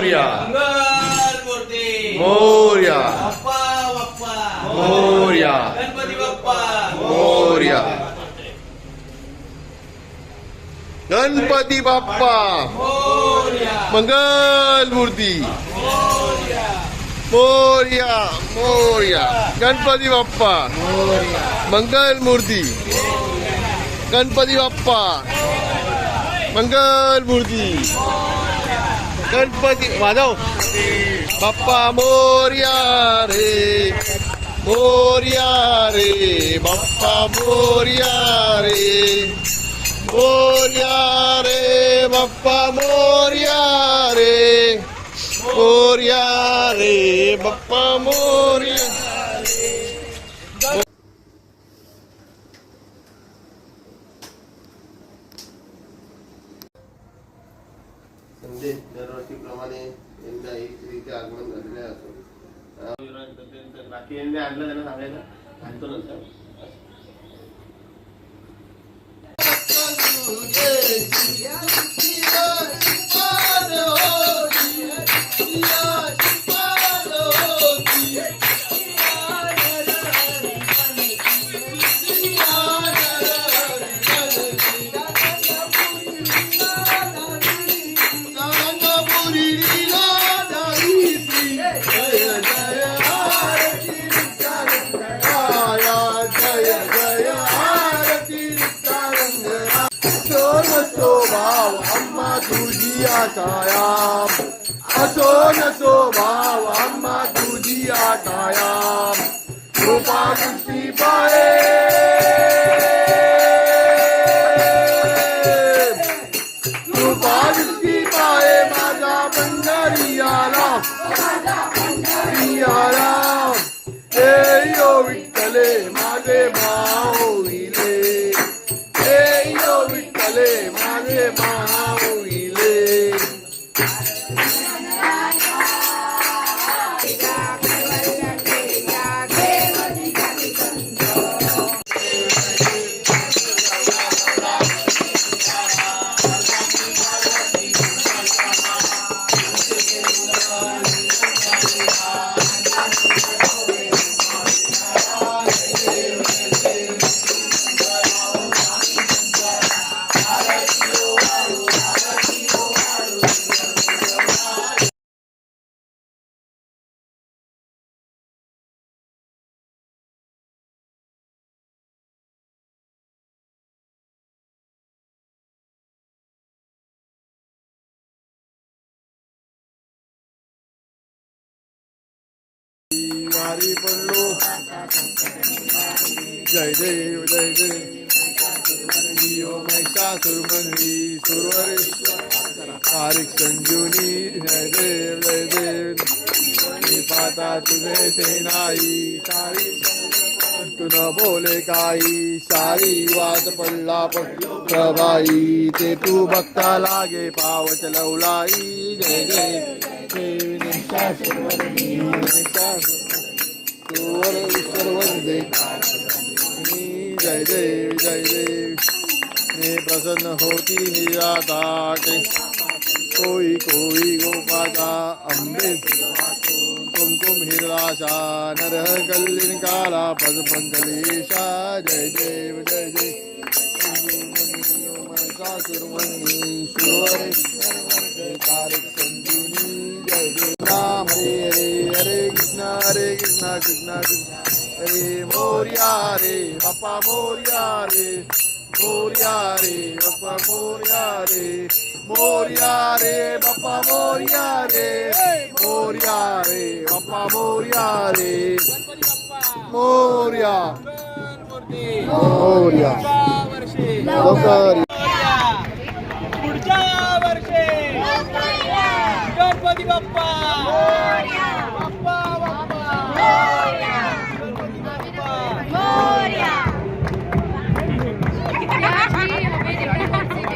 मोरया मंगलमूर्ती मोरया बाप्पा बाप्पा मोरया गणपती बाप्पा मोरया गणपती बाप्पा मोरया मंगल मूर्ती मोरया मोरया गणपती बाप्पा मंगल मूर्ती गणपती बाप्पा मंगल मूर्ती गणपती वाजव बाप्पा मोरया रे बाप्पा मोरया रे बाप्पा मोरया रे बाप्पा मोरया संदेश दरवर्षीप्रमाणे यंदा एक रीते आगमन झालेले असो बाकी यंदा आणलं त्यांना सांगायचं आणतो नंतर तुझी आटायाम असो नसो भाव आम्हा तुझी आटायाम कृपा दृष्टी पाये माझा पंढरी आला हे यो विठ्ठले माझे माऊले हे यो विठ्ठले माझे माऊले वारी पडलो जय देव महिषासुरमर्दी सुरवरेश्वर तारिक संजीवनी जय देव पाता तुझे सेनाई सारी तू न बोले काही सारी वाद पडला प्रभाई ते तू बघता लागे पावच लवलाई जय देव वंदे जय देव ने प्रसन्न होती निराकाटे कोई गोपाचा अम्बे कुमकुम हिराशा नरह कल्लिन काला पद पंकलेशा जय देव तारिक संजीवनी जय देव राम हरे कृष्णा कृष्णा हरे मोरया रे बाप्पा मोरया रे बाप्पा मोरया रे बाप्पा मोरया बाप्पा मोरया पुढच्या वर्षी गणपती बाप्पा